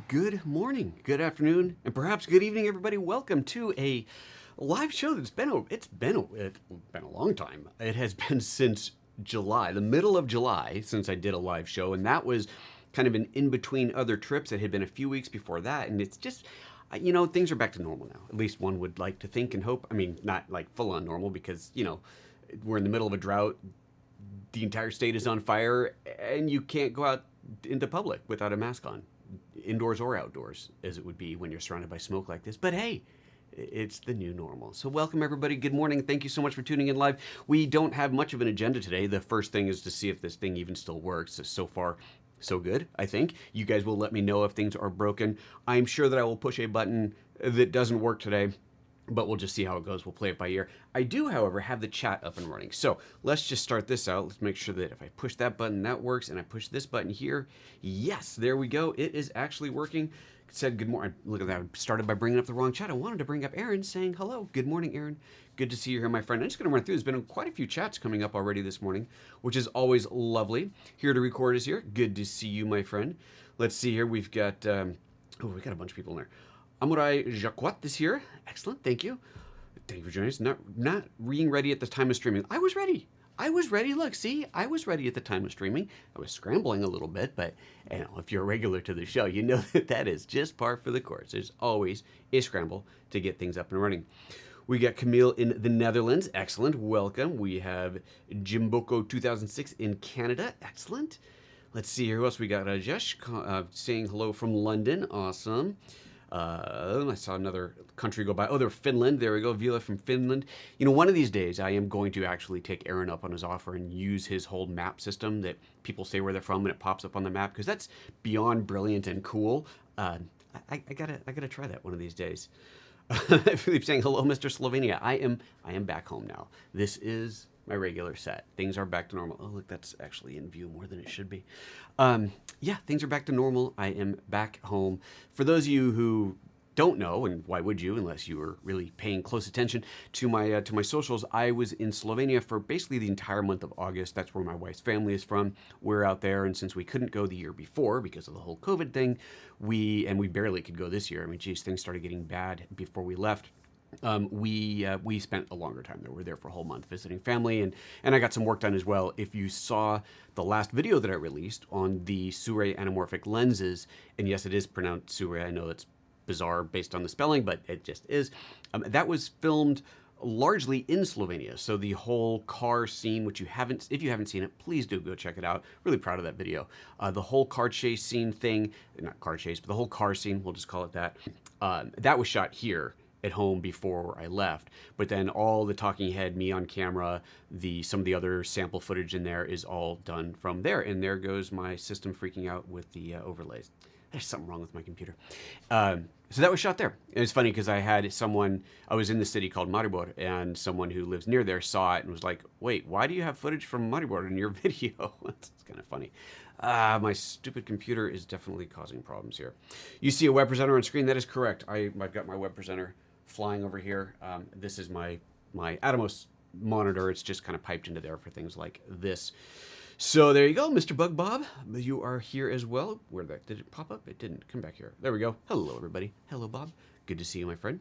Good morning, good afternoon, and perhaps good evening, everybody. Welcome to a live show that's been a long time. It has been since July, the middle of July, since I did a live show, and that was kind of an in between other trips. It had been a few weeks before that, and it's just, things are back to normal now. At least one would like to think and hope. I mean, not like full on normal because we're in the middle of a drought. The entire state is on fire, and you can't go out into public without a mask on, indoors or outdoors, as it would be when you're surrounded by smoke like this. But hey, it's the new normal. So welcome everybody. Good morning. Thank you so much for tuning in live. We don't have much of an agenda today. The first thing is to see if this thing even still works. So far, so good, I think. You guys will let me know if things are broken. I'm sure that I will push a button that doesn't work today, but we'll just see how it goes. We'll play it by ear. I do, however, have the chat up and running. So let's just start this out. Let's make sure that if I push that button, that works, and I push this button here, yes, there we go. It is actually working. It said good morning. Look at that. I started by bringing up the wrong chat. I wanted to bring up Aaron saying hello. Good morning, Aaron. Good to see you here, my friend. I'm just going to run through. There's been quite a few chats coming up already this morning, which is always lovely. Here to record is here. Good to see you, my friend. Let's see here. We've got, we got a bunch of people in there. Amurai Jacquot is here. Excellent, thank you. Thank you for joining us. Not being ready at the time of streaming. I was ready. I was ready. Look, see, I was ready at the time of streaming. I was scrambling a little bit, but if you're a regular to the show, you know that is just par for the course. There's always a scramble to get things up and running. We got Camille in the Netherlands. Excellent, welcome. We have Jimboko 2006 in Canada. Excellent. Let's see here. Who else we got? Rajesh saying hello from London. Awesome. I saw another country go by. Oh, they're Finland. There we go. Vila from Finland. One of these days I am going to actually take Aaron up on his offer and use his whole map system that people say where they're from and it pops up on the map, because that's beyond brilliant and cool. I gotta try that one of these days. Philippe saying hello, Mr. Slovenia. I am back home now. This is my regular set. Things are back to normal. Oh, look, that's actually in view more than it should be. Yeah, things are back to normal. I am back home. For those of you who don't know, and why would you, unless you were really paying close attention to my socials, I was in Slovenia for basically the entire month of August. That's where my wife's family is from. We're out there, and since we couldn't go the year before because of the whole COVID thing, we barely could go this year. I mean, geez, things started getting bad before we left. We spent a longer time there. We were there for a whole month visiting family, and I got some work done as well. If you saw the last video that I released on the Sure anamorphic lenses, and yes, it is pronounced Sure. I know that's bizarre based on the spelling, but it just is. That was filmed largely in Slovenia. So the whole car scene, which if you haven't seen it, please do go check it out. Really proud of that video. The whole car chase scene thing, not car chase, but the whole car scene, we'll just call it that. That was shot here at home before I left, but then all the talking head, me on camera, some of the other sample footage in there is all done from there. And there goes my system freaking out with the overlays. There's something wrong with my computer. So that was shot there. And it's funny because I was in the city called Maribor, and someone who lives near there saw it and was like, wait, why do you have footage from Maribor in your video? It's kind of funny. My stupid computer is definitely causing problems here. You see a web presenter on screen? That is correct. I've got my web presenter flying over here. This is my Atomos monitor. It's just kind of piped into there for things like this. So there you go, Mr. Bug Bob. You are here as well. Did it pop up? It didn't. Come back here. There we go. Hello, everybody. Hello, Bob. Good to see you, my friend.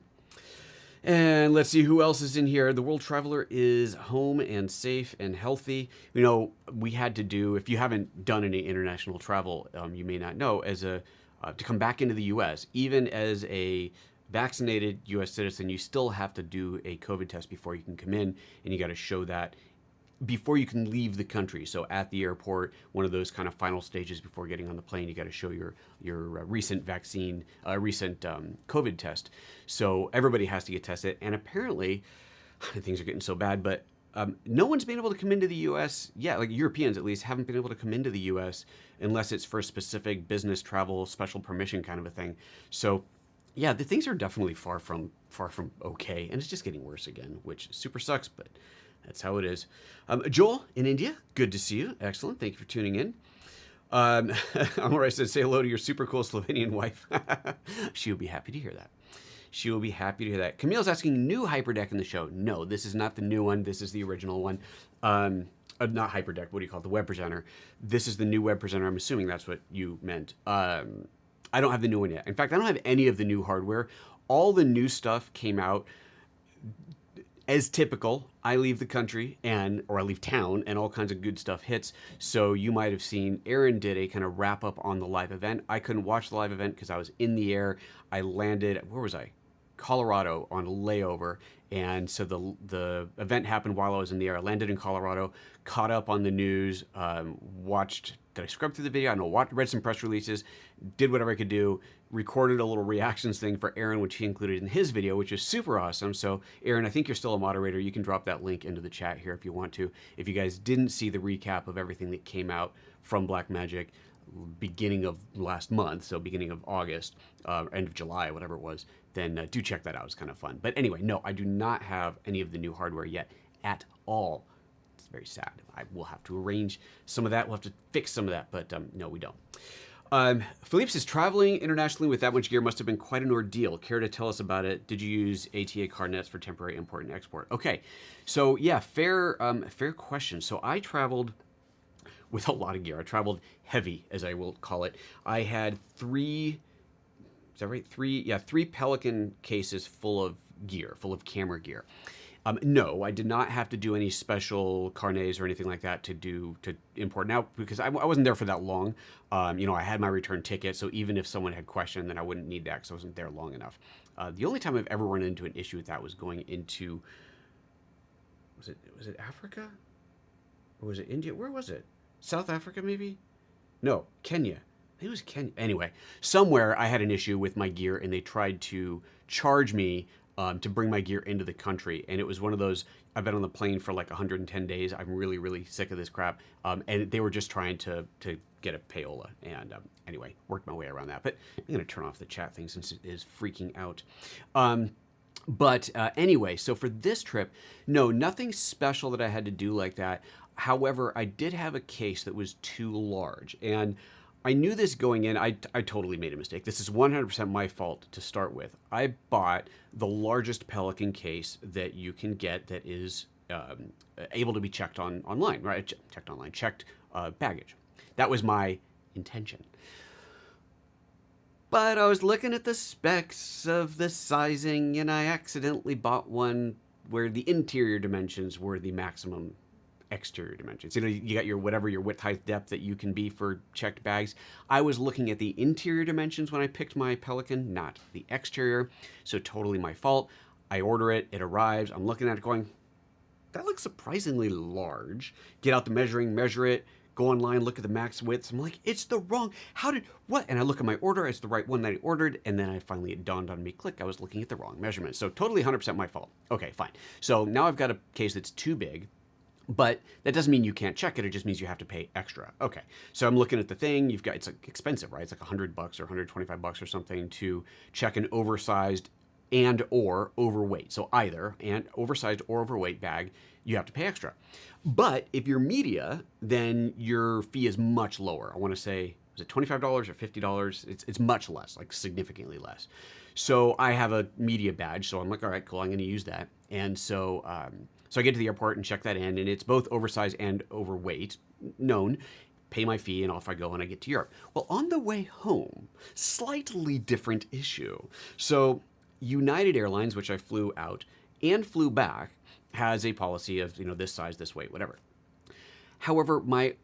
And let's see who else is in here. The World Traveler is home and safe and healthy. We had to do, if you haven't done any international travel, you may not know, to come back into the U.S., even as a vaccinated U.S. citizen, you still have to do a COVID test before you can come in, and you got to show that before you can leave the country. So at the airport, one of those kind of final stages before getting on the plane, you got to show your recent vaccine, recent COVID test. So everybody has to get tested, and apparently things are getting so bad, but no one's been able to come into the U.S. yet. Like Europeans, at least, haven't been able to come into the U.S. unless it's for specific business travel, special permission kind of a thing. So yeah, the things are definitely far from okay, and it's just getting worse again, which super sucks, but that's how it is. Joel in India, good to see you. Excellent. Thank you for tuning in. Amora said, say hello to your super cool Slovenian wife. She will be happy to hear that. She will be happy to hear that. Camille's asking, new hyperdeck in the show. No, this is not the new one. This is the original one. Not hyperdeck. What do you call it? The web presenter. This is the new web presenter. I'm assuming that's what you meant. I don't have the new one yet. In fact, I don't have any of the new hardware. All the new stuff came out as typical. I leave the country or I leave town and all kinds of good stuff hits. So you might have seen Aaron did a kind of wrap up on the live event. I couldn't watch the live event because I was in the air. I landed, where was I? Colorado on a layover. And so the event happened while I was in the air. I landed in Colorado, caught up on the news, did I scrub through the video? I don't know, read some press releases, did whatever I could do, recorded a little reactions thing for Aaron, which he included in his video, which is super awesome. So Aaron, I think you're still a moderator. You can drop that link into the chat here if you want to. If you guys didn't see the recap of everything that came out from Blackmagic, beginning of last month, so beginning of August, end of July, whatever it was, then do check that out. It's kind of fun. But anyway, no, I do not have any of the new hardware yet at all. It's very sad. I will have to arrange some of that. We'll have to fix some of that, but no, we don't. Philippe says, traveling internationally with that much gear must have been quite an ordeal. Care to tell us about it? Did you use ATA card nets for temporary import and export? Okay, so yeah, fair question. So I traveled with a lot of gear. I traveled heavy, as I will call it. I had three Pelican cases full of gear, full of camera gear. No, I did not have to do any special carnets or anything like that to import now, because I wasn't there for that long. I had my return ticket, so even if someone had questioned, then I wouldn't need that because I wasn't there long enough. The only time I've ever run into an issue with that was going into, was it Africa? Or was it India? Where was it? South Africa, maybe? No, Kenya. I think it was Kenya. Anyway, somewhere I had an issue with my gear, and they tried to charge me to bring my gear into the country. And it was one of those, I've been on the plane for like 110 days. I'm really, really sick of this crap. And they were just trying to get a payola. And anyway, worked my way around that. But I'm going to turn off the chat thing since it is freaking out. But anyway, so for this trip, no, nothing special that I had to do like that. However, I did have a case that was too large. And I knew this going in. I totally made a mistake. This is 100% my fault to start with. I bought the largest Pelican case that you can get that is able to be checked online, right? Checked baggage. That was my intention. But I was looking at the specs of the sizing, and I accidentally bought one where the interior dimensions were the maximum exterior dimensions. You got your whatever your width, height, depth that you can be for checked bags. I was looking at the interior dimensions when I picked my Pelican, not the exterior. So totally my fault. I order it, it arrives. I'm looking at it going, that looks surprisingly large. Get out the measuring, measure it, go online, look at the max widths. I'm like, it's the wrong, what? And I look at my order, it's the right one that I ordered. And then finally it dawned on me, click, I was looking at the wrong measurement. So totally 100% my fault. Okay, fine. So now I've got a case that's too big. But that doesn't mean you can't check it. It just means you have to pay extra. Okay, so I'm looking at the thing. It's like expensive, right? It's like $100 or $125 or something to check an oversized and or overweight. So either an oversized or overweight bag, you have to pay extra. But if you're media, then your fee is much lower. I want to say, is it $25 or $50? It's much less, like significantly less. So I have a media badge, so I'm like, all right, cool, I'm going to use that. And so I get to the airport and check that in, and it's both oversized and overweight, known, pay my fee, and off I go when I get to Europe. Well, on the way home, slightly different issue. So United Airlines, which I flew out and flew back, has a policy of, this size, this weight, whatever. However, my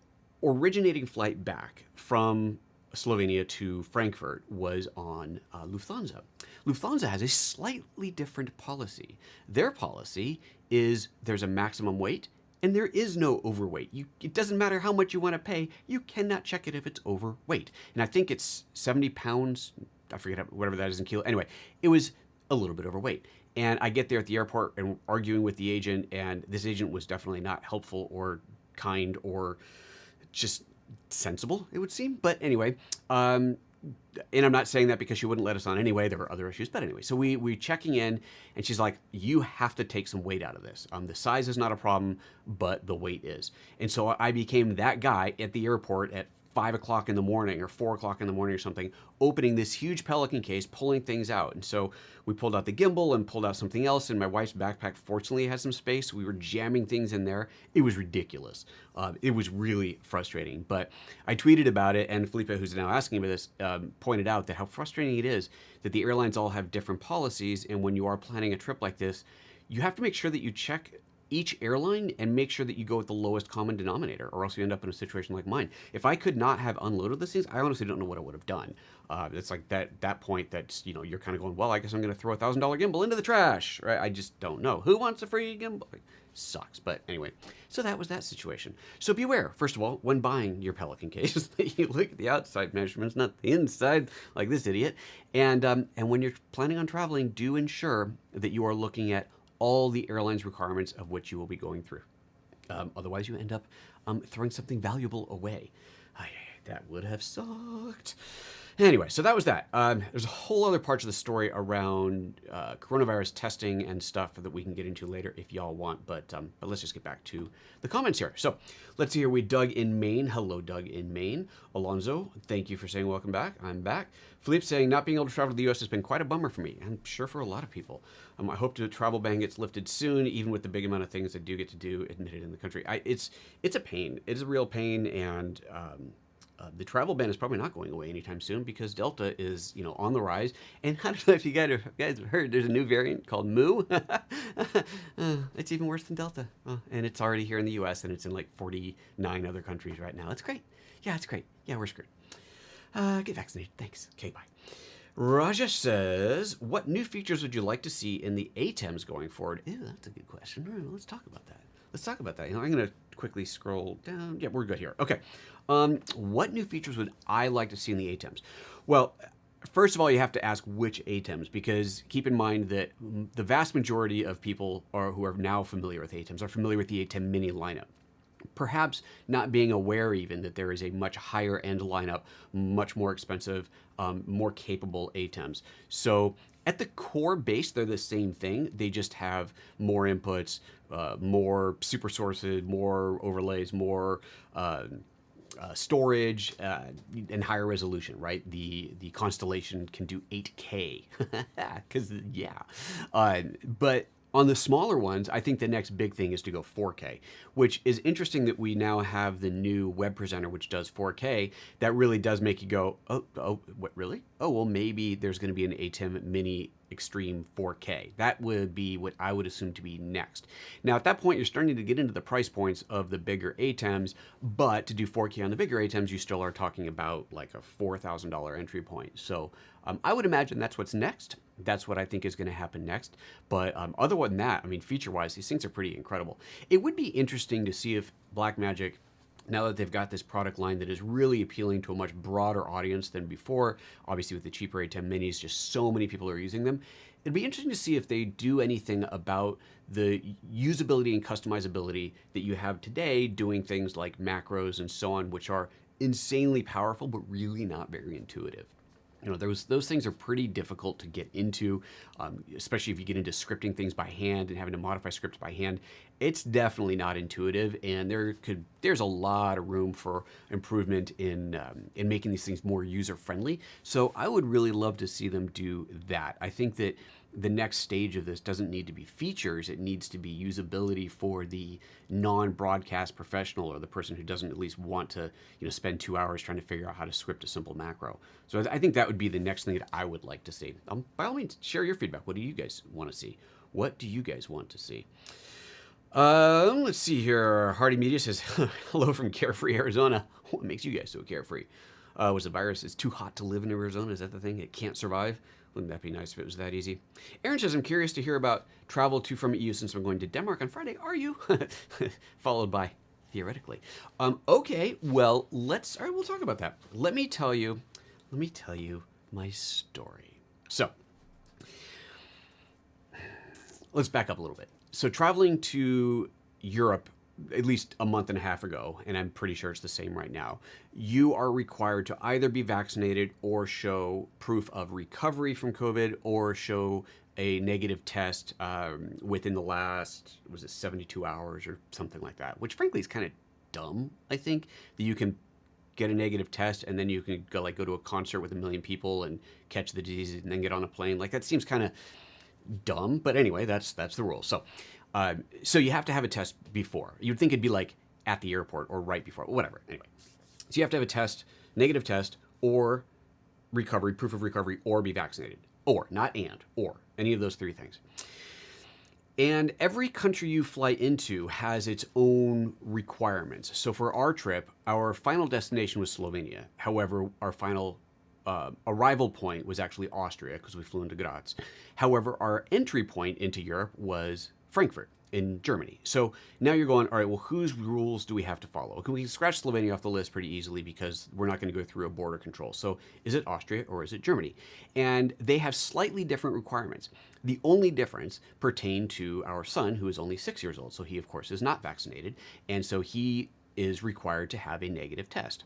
originating flight back from Slovenia to Frankfurt was on Lufthansa. Lufthansa has a slightly different policy. Their policy is there's a maximum weight and there is no overweight. It doesn't matter how much you want to pay, you cannot check it if it's overweight. And I think it's 70 pounds, I forget whatever that is in kilo. Anyway, it was a little bit overweight. And I get there at the airport and arguing with the agent, and this agent was definitely not helpful or kind or just sensible, it would seem. But anyway, and I'm not saying that because she wouldn't let us on anyway. There were other issues. But anyway, so we checking in, and she's like, you have to take some weight out of this. The size is not a problem, but the weight is. And so I became that guy at the airport at 5 o'clock in the morning or 4 o'clock in the morning or something, opening this huge Pelican case, pulling things out. And so we pulled out the gimbal and pulled out something else, and my wife's backpack fortunately had some space. We were jamming things in there. It was ridiculous. It was really frustrating. But I tweeted about it, and Felipe, who's now asking about this, pointed out that how frustrating it is that the airlines all have different policies, and when you are planning a trip like this, you have to make sure that you check each airline and make sure that you go with the lowest common denominator, or else you end up in a situation like mine. If I could not have unloaded these things, I honestly don't know what I would have done. It's like that point that's, you know, you're kind of going, well, I guess I'm going to throw $1,000 gimbal into the trash, right? I just don't know. Who wants a free gimbal? Sucks. But anyway, so that was that situation. So beware, first of all, when buying your Pelican case, that you look at the outside measurements, not the inside, like this idiot. And when you're planning on traveling, do ensure that you are looking at all the airline's requirements of which you will be going through. Otherwise, you end up throwing something valuable away. That would have sucked. Anyway, so that was that. There's a whole other parts of the story around coronavirus testing and stuff that we can get into later if y'all want, but let's just get back to the comments here. So let's see here. We Doug in Maine. Hello, Doug in Maine. Alonzo, thank you for saying welcome back. I'm back. Philippe saying not being able to travel to the U.S. has been quite a bummer for me. I'm sure for a lot of people. I hope the travel ban gets lifted soon, even with the big amount of things I do get to do admitted in the country. It's a pain. It's a real pain, and the travel ban is probably not going away anytime soon because Delta is, you know, on the rise. And I don't know if you guys have heard, there's a new variant called Mu. It's even worse than Delta. And it's already here in the U.S. and it's in like 49 other countries right now. It's great. Yeah, it's great. Yeah, we're screwed. Get vaccinated. Thanks. Okay, bye. Rajesh says, what new features would you like to see in the Atems going forward? Ew, that's a good question. All right, well, let's talk about that. You know, I'm going to quickly scroll down. Yeah, we're good here. Okay. What new features would I like to see in the Atems? Well, first of all, you have to ask which Atems, because keep in mind that the vast majority of people who are now familiar with Atems are familiar with the Atem Mini lineup. Perhaps not being aware even that there is a much higher end lineup, much more expensive, more capable Atems. So at the core base, they're the same thing. They just have more inputs, more super sources, more overlays, more storage, and higher resolution, right? The Constellation can do 8K, because yeah. But on the smaller ones, I think the next big thing is to go 4K, which is interesting that we now have the new web presenter, which does 4K. That really does make you go, oh, what, really? Oh, well, maybe there's going to be an Atem Mini Extreme 4K. That would be what I would assume to be next. Now, at that point, you're starting to get into the price points of the bigger Atems, but to do 4K on the bigger Atems, you still are talking about like a $4,000 entry point. So I would imagine that's what's next. That's what I think is going to happen next. But other than that, I mean, feature-wise, these things are pretty incredible. It would be interesting to see if Blackmagic, now that they've got this product line that is really appealing to a much broader audience than before, obviously with the cheaper Atem Minis, just so many people are using them. It'd be interesting to see if they do anything about the usability and customizability that you have today, doing things like macros and so on, which are insanely powerful, but really not very intuitive. You know, those things are pretty difficult to get into, especially if you get into scripting things by hand and having to modify scripts by hand. It's definitely not intuitive, and there's a lot of room for improvement in making these things more user friendly. So I would really love to see them do that. I think that the next stage of this doesn't need to be features. It needs to be usability for the non-broadcast professional, or the person who doesn't at least want to, you know, spend 2 hours trying to figure out how to script a simple macro. So I think that would be the next thing that I would like to see. By all means, share your feedback. What do you guys want to see? What do you guys want to see? Let's see here. Hardy Media says, hello from Carefree, Arizona. What makes you guys so carefree? Was the virus, it's too hot to live in Arizona? Is that the thing? It can't survive? Wouldn't that be nice if it was that easy? Aaron says, I'm curious to hear about travel to from EU since I'm going to Denmark on Friday. Are you? Followed by, theoretically. Okay, well, all right, we'll talk about that. Let me tell you my story. So, let's back up a little bit. So traveling to Europe at least a month and a half ago, and I'm pretty sure it's the same right now, you are required to either be vaccinated or show proof of recovery from COVID, or show a negative test within the last, was it 72 hours or something like that, which frankly is kind of dumb, I think, that you can get a negative test and then you can go to a concert with 1 million people and catch the disease and then get on a plane. Like, that seems kind of dumb, but anyway, that's the rule. So, so you have to have a test before. You'd think it'd be like at the airport or right before, whatever. Anyway, so you have to have a test, negative test, or recovery, proof of recovery, or be vaccinated. Or, not and, or, any of those three things. And every country you fly into has its own requirements. So for our trip, our final destination was Slovenia. However, our final arrival point was actually Austria because we flew into Graz. However, our entry point into Europe was Frankfurt in Germany. So now you're going, all right, well, whose rules do we have to follow? Okay, we can scratch Slovenia off the list pretty easily because we're not going to go through a border control. So is it Austria or is it Germany? And they have slightly different requirements. The only difference pertained to our son, who is only 6 years old. So he, of course, is not vaccinated. And so he is required to have a negative test.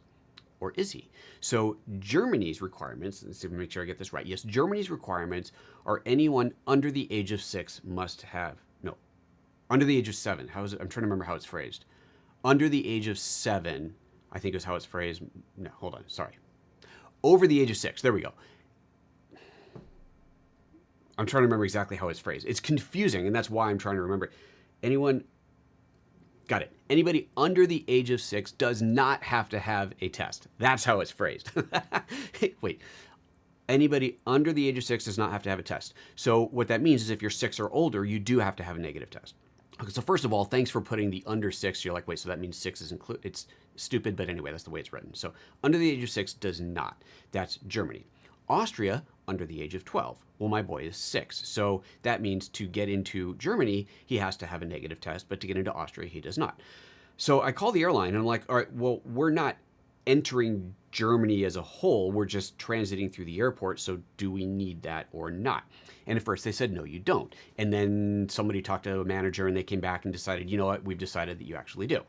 Or is he? So Germany's requirements, let's see if I make sure I get this right. Yes, Germany's requirements are anyone under the age of 6 must have, no, under the age of 7. How is it? I'm trying to remember how it's phrased. Under the age of 7, I think is how it's phrased. No, hold on, sorry. Over the age of 6, there we go. I'm trying to remember exactly how it's phrased. It's confusing, and that's why I'm trying to remember. Anyone, got it. Anybody under the age of 6 does not have to have a test. That's how it's phrased. Wait. Anybody under the age of 6 does not have to have a test. So what that means is if you're 6 or older, you do have to have a negative test. Okay, so first of all, thanks for putting the under 6. You're like, wait, so that means 6 is included. It's stupid, but anyway, that's the way it's written. So under the age of 6 does not. That's Germany. Austria, under the age of 12. Well, my boy is 6. So that means to get into Germany, he has to have a negative test, but to get into Austria, he does not. So I call the airline and I'm like, all right, well, we're not entering Germany as a whole. We're just transiting through the airport. So do we need that or not? And at first they said, no, you don't. And then somebody talked to a manager and they came back and decided, you know what, we've decided that you actually do.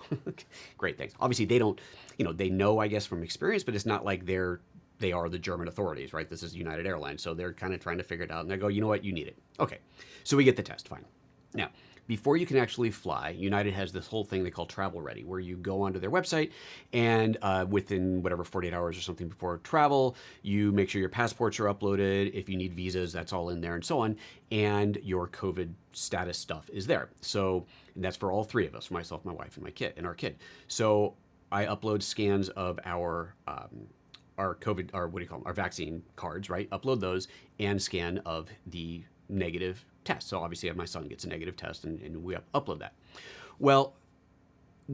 Great, thanks. Obviously they don't, they know, I guess, from experience, but it's not like they are the German authorities, right? This is United Airlines. So they're kind of trying to figure it out. And they go, you know what? You need it. Okay. So we get the test. Fine. Now, before you can actually fly, United has this whole thing they call Travel Ready, where you go onto their website and within whatever 48 hours or something before travel, you make sure your passports are uploaded. If you need visas, that's all in there and so on. And your COVID status stuff is there. So and that's for all three of us, for myself, my wife, and my kid, and our kid. So I upload scans of our COVID, or what do you call them, our vaccine cards, right? Upload those and scan of the negative test. So obviously my son gets a negative test and we upload that. Well,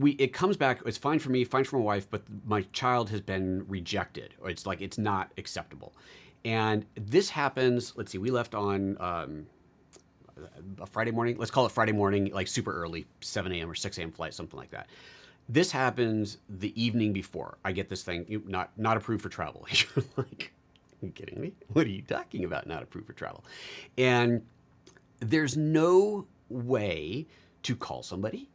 it comes back, it's fine for me, fine for my wife, but my child has been rejected, or it's like, it's not acceptable. And this happens, let's see, we left on a Friday morning, let's call it Friday morning, like super early, 7 a.m. or 6 a.m. flight, something like that. This happens the evening before. I get this thing, not approved for travel. You're like, are you kidding me? What are you talking about, not approved for travel? And there's no way to call somebody.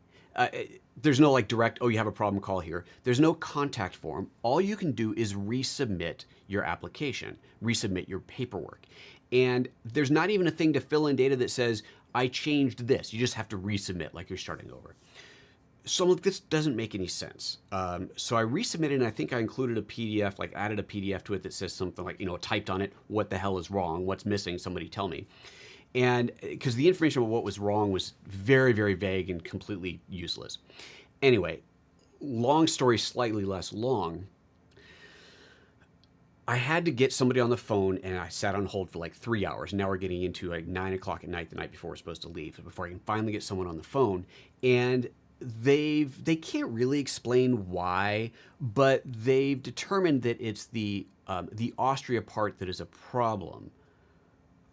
There's no like direct, oh, you have a problem, call here. There's no contact form. All you can do is resubmit your application, resubmit your paperwork. And there's not even a thing to fill in data that says, I changed this. You just have to resubmit like you're starting over. So I'm like, this doesn't make any sense. So I resubmitted, and I think I included a PDF, like added a PDF to it that says something like, typed on it, what the hell is wrong? What's missing? Somebody tell me. And because the information about what was wrong was very, very vague and completely useless. Anyway, long story, slightly less long. I had to get somebody on the phone, and I sat on hold for like 3 hours. Now we're getting into like 9 o'clock at night, the night before we're supposed to leave, before I can finally get someone on the phone. And they can't really explain why, but they've determined that it's the Austria part that is a problem.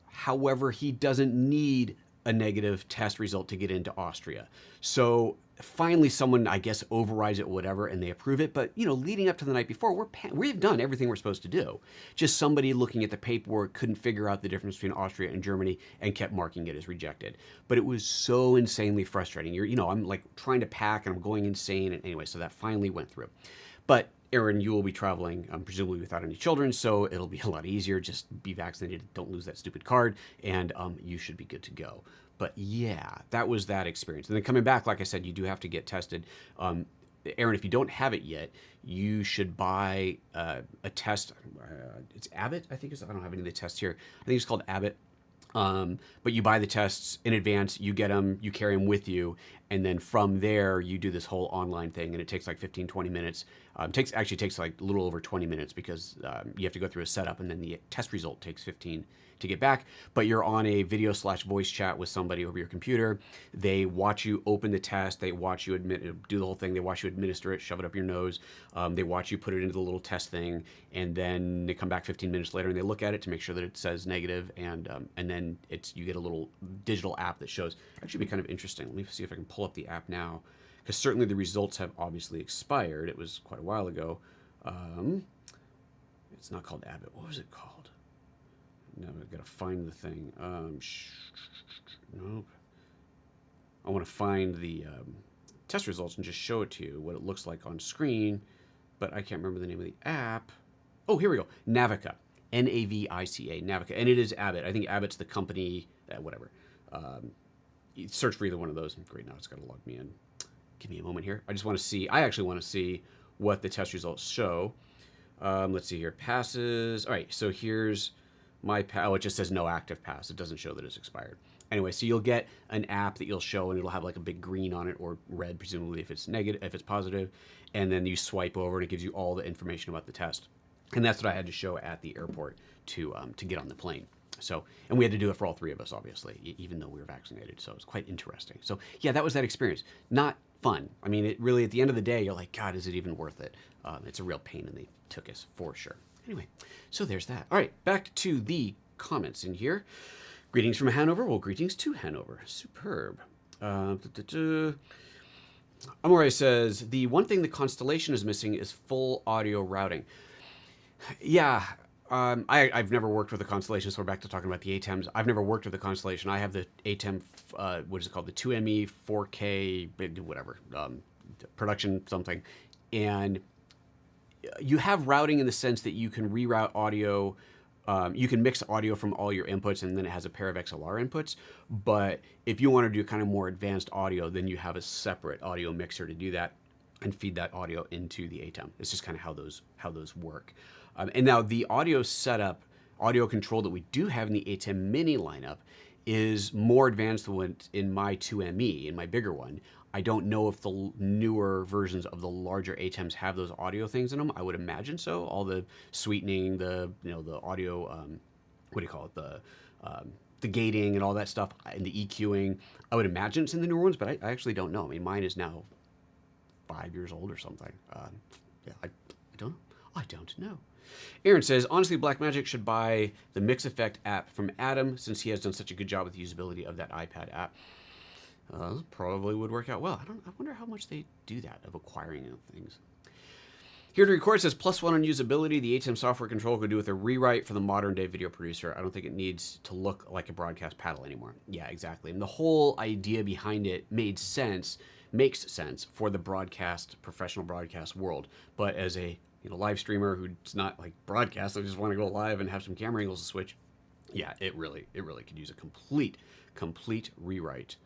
However, he doesn't need a negative test result to get into Austria. So finally someone, I guess, overrides it, whatever, and they approve it. But, leading up to the night before, we've done everything we're supposed to do. Just somebody looking at the paperwork couldn't figure out the difference between Austria and Germany and kept marking it as rejected. But it was so insanely frustrating. I'm like trying to pack and I'm going insane. And anyway, so that finally went through. But Aaron, you will be traveling, presumably without any children, so it'll be a lot easier. Just be vaccinated, don't lose that stupid card, and you should be good to go. But yeah, that was that experience. And then coming back, like I said, you do have to get tested. Aaron, if you don't have it yet, you should buy a test. It's Abbott, I think. I don't have any of the tests here. I think it's called Abbott. But you buy the tests in advance, you get them, you carry them with you, and then from there you do this whole online thing, and it takes like 15, 20 minutes. Actually takes like a little over 20 minutes because you have to go through a setup, and then the test result takes 15 to get back. But you're on a video/voice chat with somebody over your computer. They watch you open the test. They watch you do the whole thing. They watch you administer it, shove it up your nose. They watch you put it into the little test thing, and then they come back 15 minutes later and they look at it to make sure that it says negative, and then you get a little digital app that shows. Actually, be kind of interesting. Let me see if I can pull up the app now, because certainly the results have obviously expired. It was quite a while ago. It's not called Abbott. What was it called? No, I've got to find the thing. Nope. I want to find the test results and just show it to you, what it looks like on screen, but I can't remember the name of the app. Oh, here we go. Navica. Navica. Navica. And it is Abbott. I think Abbott's the company, whatever. Search for either one of those. Great, now it's got to log me in. Give me a moment here. I actually want to see what the test results show. Let's see here. Passes. All right, so here's my it just says no active pass. It doesn't show that it's expired. Anyway, so you'll get an app that you'll show, and it'll have like a big green on it, or red, presumably if it's negative, if it's positive, and then you swipe over and it gives you all the information about the test. And that's what I had to show at the airport to get on the plane. So, and we had to do it for all three of us, obviously, even though we were vaccinated. So it was quite interesting. So yeah, that was that experience. Not fun. I mean, it really, at the end of the day, you're like, God, is it even worth it? It's a real pain, and they took us for sure. Anyway, so there's that. All right, back to the comments in here. Greetings from Hanover. Well, greetings to Hanover. Superb. Amore says, the one thing the Constellation is missing is full audio routing. Yeah, I've never worked with a Constellation, so we're back to talking about the Atems. I've never worked with a Constellation. I have the Atem, what is it called? The 2ME 4K, whatever, production something. And you have routing in the sense that you can reroute audio. You can mix audio from all your inputs, and then it has a pair of XLR inputs. But if you want to do kind of more advanced audio, then you have a separate audio mixer to do that and feed that audio into the Atem. It's just kind of how those work. And now the audio setup, audio control that we do have in the Atem Mini lineup is more advanced than in my 2ME, in my bigger one. I don't know if the newer versions of the larger Atems have those audio things in them. I would imagine so. All the sweetening, the audio, what do you call it? The gating and all that stuff, and the EQing. I would imagine it's in the newer ones, but I actually don't know. I mean, mine is now 5 years old or something. Yeah, I don't know. I don't know. Aaron says, honestly, Blackmagic should buy the Mix Effect app from Atem, since he has done such a good job with the usability of that iPad app. Probably would work out well. I wonder how much they do that, of acquiring things. Here to record says, +1 on usability. The Atem software control could do with a rewrite for the modern day video producer. I don't think it needs to look like a broadcast paddle anymore. Yeah, exactly. And the whole idea behind it makes sense for the professional broadcast world. But as a live streamer who's not like broadcast, I just want to go live and have some camera angles to switch. Yeah, it really could use a complete rewrite.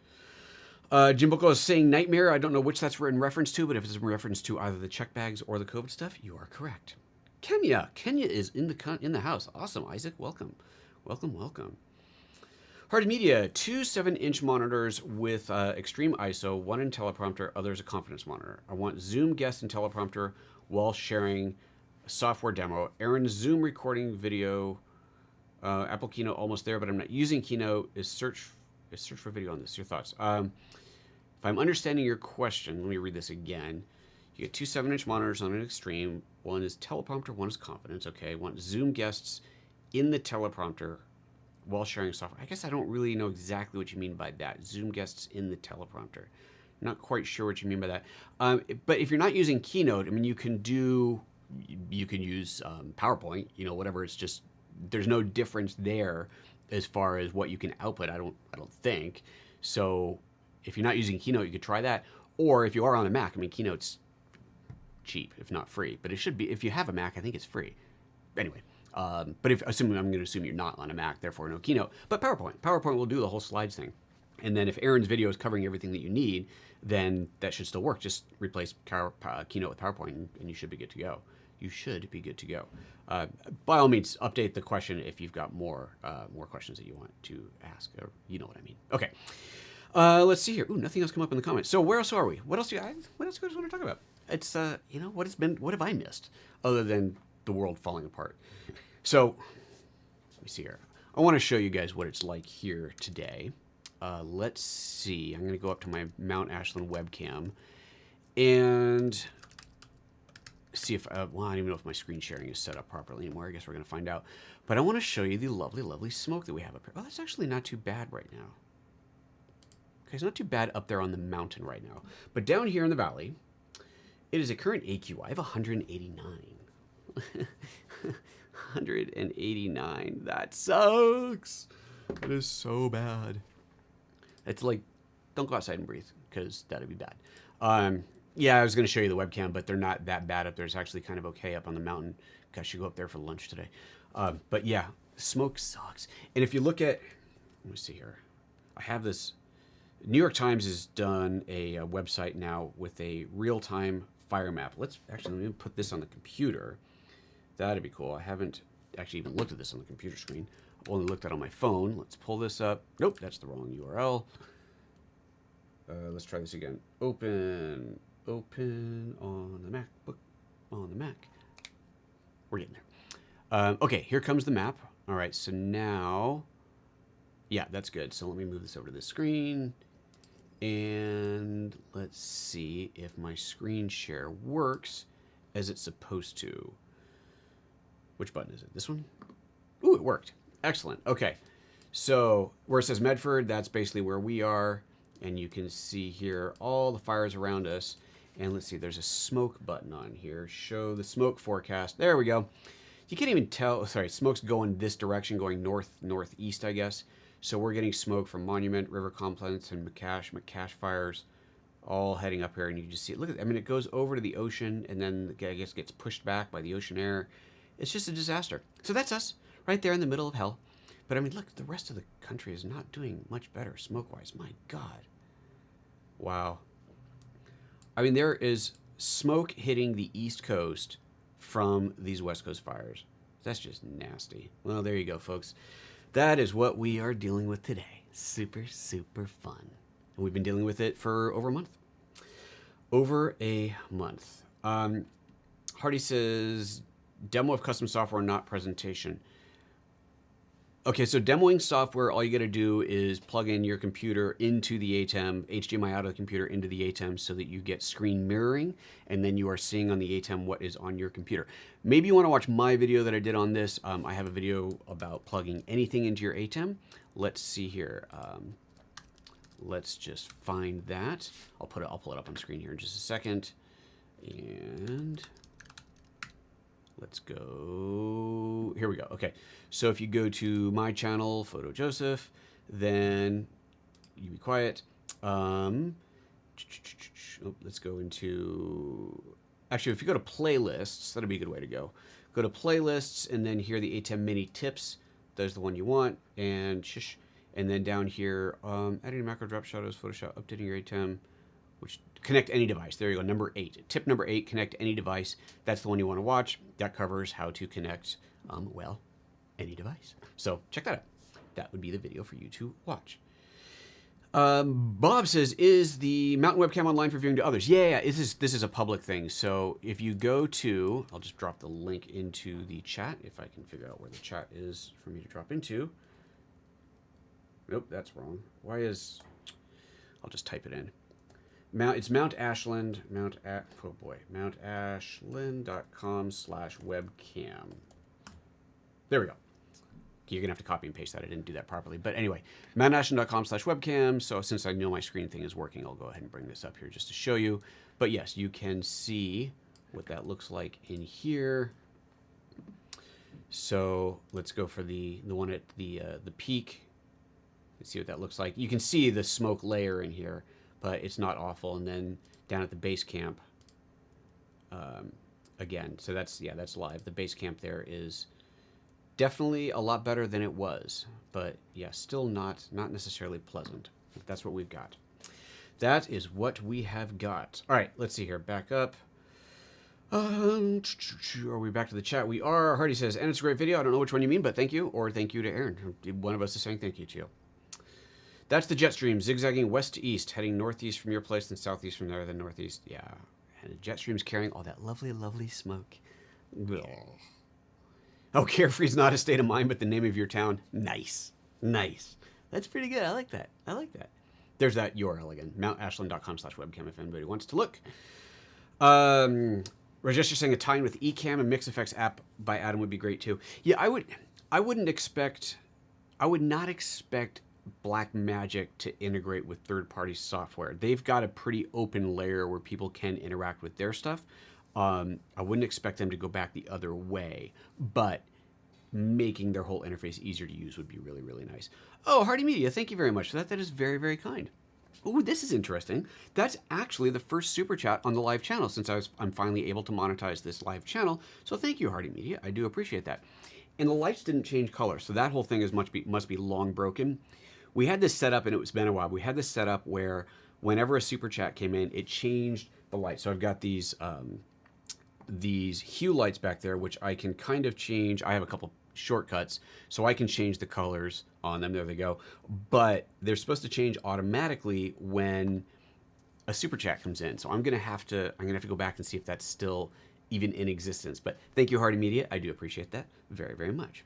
Jim Boko is saying nightmare. I don't know which that's in reference to, but if it's in reference to either the check bags or the COVID stuff, you are correct. Kenya is in the house. Awesome, Isaac. Welcome. Hardy Media, 2 7-inch monitors with extreme ISO, one in teleprompter, others a confidence monitor. I want Zoom guest and teleprompter while sharing a software demo. Aaron's Zoom recording video, Apple Keynote almost there, but I'm not using Keynote. Is search for video on this. Your thoughts? If I'm understanding your question, let me read this again. You get 2 7-inch monitors on an extreme. One is teleprompter, one is confidence. Okay, I want Zoom guests in the teleprompter while sharing software. I guess I don't really know exactly what you mean by that. Zoom guests in the teleprompter. Not quite sure what you mean by that. But if you're not using Keynote, I mean, you can use PowerPoint, whatever. It's just, there's no difference there as far as what you can output. I don't think. So if you're not using Keynote, you could try that. Or if you are on a Mac, I mean, Keynote's cheap, if not free. But it should be, if you have a Mac, I think it's free. Anyway, but I'm going to assume you're not on a Mac, therefore no Keynote. But PowerPoint will do the whole slides thing. And then if Aaron's video is covering everything that you need, then that should still work. Just replace Keynote with PowerPoint, and you should be good to go. You should be good to go. By all means, update the question if you've got more questions that you want to ask, or you know what I mean. Okay. Let's see here. Ooh, nothing else come up in the comments. So where else are we? What else do you guys want to talk about? It's what have I missed other than the world falling apart? So let me see here. I want to show you guys what it's like here today. Let's see. I'm going to go up to my Mount Ashland webcam and see if, well, I don't even know if my screen sharing is set up properly anymore. I guess we're going to find out. But I want to show you the lovely, lovely smoke that we have up here. Oh, that's actually not too bad right now. Okay, it's not too bad up there on the mountain right now. But down here in the valley, it is a current AQI of 189. 189. That sucks. That is so bad. It's like, don't go outside and breathe, because that'd be bad. Yeah, I was going to show you the webcam, but they're not that bad up there. It's actually kind of okay up on the mountain. Gosh, I should go up there for lunch today. But yeah, smoke sucks. And if you look at, let me see here. I have this, New York Times has done a website now with a real-time fire map. Let me put this on the computer. That'd be cool. I haven't actually even looked at this on the computer screen. I've only looked at it on my phone. Let's pull this up. Nope, that's the wrong URL. Let's try this again. Open on the MacBook, on the Mac. We're getting there. Okay, here comes the map. All right, so now, yeah, that's good. So let me move this over to the screen. And let's see if my screen share works as it's supposed to. Which button is it? This one? Ooh, it worked. Excellent. Okay. So where it says Medford, that's basically where we are. And you can see here all the fires around us. And let's see, there's a smoke button on here. Show the smoke forecast. There we go. You can't even tell, sorry, smoke's going this direction, going northeast, I guess. So we're getting smoke from Monument, River Complex, and McCash fires all heading up here. And you just see it. Look at, I mean, it goes over to the ocean and then I guess gets pushed back by the ocean air. It's just a disaster. So that's us right there in the middle of hell. But I mean, look, the rest of the country is not doing much better smoke-wise. My God. Wow. I mean, there is smoke hitting the East Coast from these West Coast fires. That's just nasty. Well, there you go, folks. That is what we are dealing with today. Super, super fun. And we've been dealing with it for over a month. Over a month. Hardy says, demo of custom software, not presentation. Okay, so demoing software, all you got to do is plug in your computer into the Atem, HDMI out of the computer into the Atem so that you get screen mirroring, and then you are seeing on the Atem what is on your computer. Maybe you want to watch my video that I did on this. I have a video about plugging anything into your Atem. Let's see here. Let's just find that. I'll pull it up on screen here in just a second. And let's go, here we go. Okay, so if you go to my channel, PhotoJoseph, then you be quiet. Let's go into, actually, if you go to playlists, that'd be a good way to go. Go to playlists and then here the Atem mini tips. There's the one you want, and shush. And then down here, adding macro drop shadows, Photoshop, updating your Atem, which connect any device. There you go, number 8. Tip number 8, connect any device. That's the one you want to watch. That covers how to connect, well, any device. So check that out. That would be the video for you to watch. Bob says, is the mountain webcam online for viewing to others? Yeah, this is a public thing. So if you go to, I'll just drop the link into the chat if I can figure out where the chat is for me to drop into. Nope, that's wrong. Why is, I'll just type it in. It's Mount Ashland, mountashland.com/webcam. There we go. You're gonna have to copy and paste that. I didn't do that properly. But anyway, mountashland.com/webcam. So since I know my screen thing is working, I'll go ahead and bring this up here just to show you. But yes, you can see what that looks like in here. So let's go for the one at the peak. Let's see what that looks like. You can see the smoke layer in here, but it's not awful. And then down at the base camp, again, so that's live. The base camp there is definitely a lot better than it was, but yeah, still not necessarily pleasant. That's what we've got. That is what we have got. All right, let's see here. Back up. Are we back to the chat? We are. Hardy says, and it's a great video. I don't know which one you mean, but thank you. Or thank you to Aaron. One of us is saying thank you to you. That's the jet stream, zigzagging west to east, heading northeast from your place, then southeast from there, then northeast. Yeah. And the jet stream's carrying all that lovely, lovely smoke. Oh, carefree's not a state of mind, but the name of your town. Nice. Nice. That's pretty good. I like that. I like that. There's that URL again, mountashland.com/webcam if anybody wants to look. Rajesh is saying a tie-in with Ecamm and Mix Effects app by Atem would be great too. Yeah, I would not expect Blackmagic to integrate with third-party software. They've got a pretty open layer where people can interact with their stuff. I wouldn't expect them to go back the other way, but making their whole interface easier to use would be really, really nice. Oh, Hardy Media, thank you very much for that. That is very, very kind. Ooh, this is interesting. That's actually the first super chat on the live channel since I'm finally able to monetize this live channel. So thank you, Hardy Media. I do appreciate that. And the lights didn't change color, so that whole thing must be long broken. We had this set up, and it's been a while. We had this set up where whenever a super chat came in, it changed the light. So I've got these hue lights back there, which I can kind of change. I have a couple shortcuts, so I can change the colors on them. There they go. But they're supposed to change automatically when a super chat comes in. So I'm gonna have to go back and see if that's still even in existence. But thank you, Hardy Media. I do appreciate that very, very much.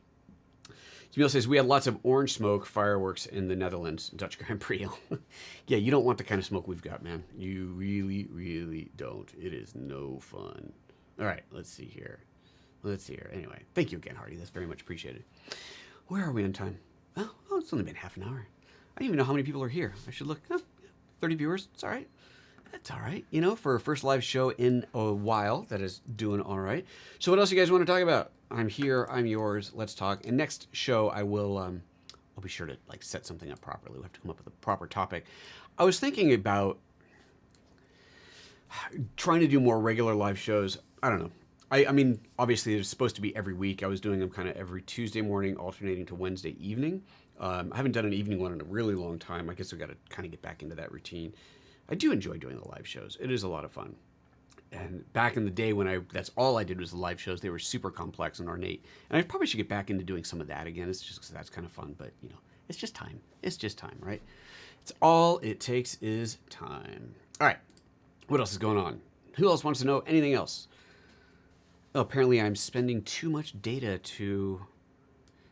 Jamil says, we had lots of orange smoke fireworks in the Netherlands, Dutch Grand Prix. Yeah, you don't want the kind of smoke we've got, man. You really, really don't. It is no fun. All right, let's see here. Anyway, thank you again, Hardy. That's very much appreciated. Where are we on time? Oh, it's only been half an hour. I don't even know how many people are here. I should look. Oh, 30 viewers. It's all right. That's all right. You know, for a first live show in a while, that is doing all right. So what else you guys want to talk about? I'm here. I'm yours. Let's talk. And next show, I'll be sure to like set something up properly. We'll have to come up with a proper topic. I was thinking about trying to do more regular live shows. I don't know. I mean, obviously, it's supposed to be every week. I was doing them kind of every Tuesday morning, alternating to Wednesday evening. I haven't done an evening one in a really long time. I guess I've got to kind of get back into that routine. I do enjoy doing the live shows. It is a lot of fun. And back in the day when that's all I did was the live shows, they were super complex and ornate. And I probably should get back into doing some of that again. It's just because that's kind of fun. But, you know, it's just time. It's just time, right? It's all it takes is time. All right. What else is going on? Who else wants to know anything else? Oh, apparently I'm spending too much data to...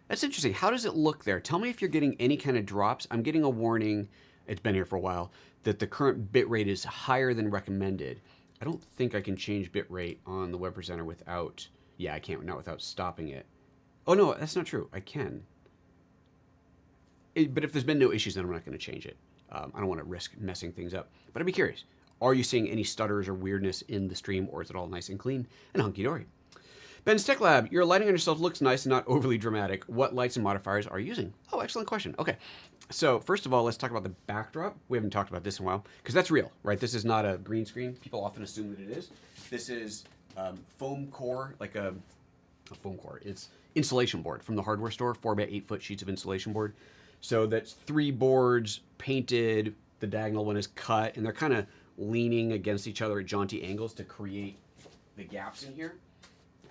That's interesting. How does it look there? Tell me if you're getting any kind of drops. I'm getting a warning, it's been here for a while, that the current bitrate is higher than recommended. I don't think I can change bitrate on the web presenter without... Yeah, I can't, not without stopping it. Oh, no, that's not true. I can. But if there's been no issues, then I'm not going to change it. I don't want to risk messing things up. But I'd be curious. Are you seeing any stutters or weirdness in the stream, or is it all nice and clean and hunky-dory? Ben's Tech Lab, your lighting on yourself looks nice and not overly dramatic. What lights and modifiers are you using? Oh, excellent question. Okay, so first of all, let's talk about the backdrop. We haven't talked about this in a while, because that's real, right? This is not a green screen. People often assume that it is. This is foam core, like a foam core. It's insulation board from the hardware store, 4 by 8 foot sheets of insulation board. So that's 3 boards painted. The diagonal one is cut, and they're kind of leaning against each other at jaunty angles to create the gaps in here.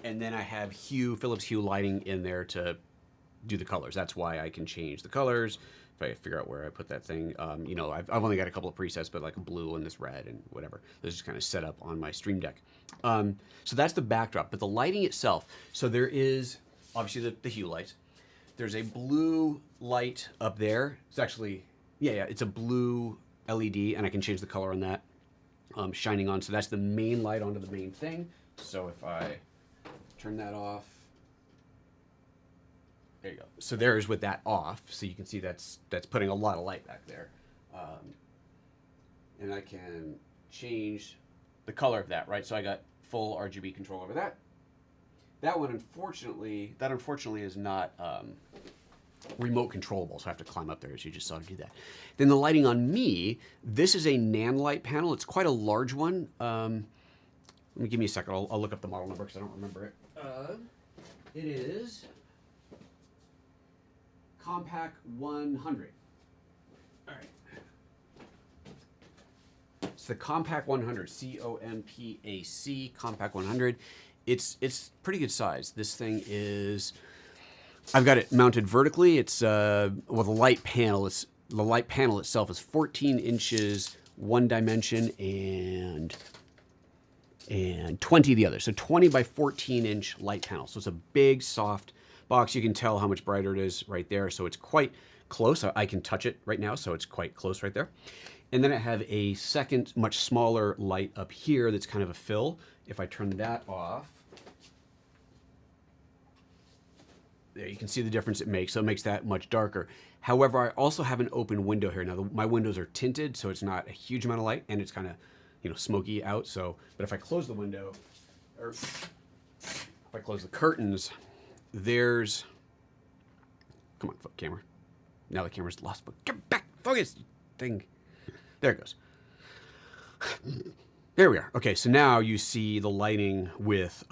And then I have Philips Hue lighting in there to do the colors. That's why I can change the colors. If I figure out where I put that thing, you know, I've only got a couple of presets, but like a blue and this red and whatever. Those just kind of set up on my Stream Deck. So that's the backdrop, but the lighting itself. So there is obviously the Hue lights. There's a blue light up there. It's actually, yeah, it's a blue LED, and I can change the color on that. Shining on, so that's the main light onto the main thing. So if I turn that off, there you go. So there's with that off, so you can see that's putting a lot of light back there. And I can change the color of that, right? So I got full RGB control over that. That one, unfortunately, is not remote controllable, so I have to climb up there, as you just saw to do that. Then the lighting on me, this is a nan light panel. It's quite a large one. Let me give me a second. I'll look up the model number because I don't remember it. It is Compact 100. All right. It's the Compact 100, C-O-M-P-A-C, Compact 100. It's pretty good size. This thing is, I've got it mounted vertically. It's well, the light panel itself is 14 inches one dimension and 20 the other. So 20 by 14 inch light panel. So it's a big, soft box. You can tell how much brighter it is right there. So it's quite close. I can touch it right now, so it's quite close right there. And then I have a second, much smaller light up here that's kind of a fill. If I turn that off, there you can see the difference it makes. So it makes that much darker. However, I also have an open window here. Now, my windows are tinted, so it's not a huge amount of light, and it's kind of, you know, smoky out. So, but if I close the window, or if I close the curtains, there's, come on, camera. Now the camera's lost, but get back, focus, thing. There it goes. There we are. Okay, so now you see the lighting with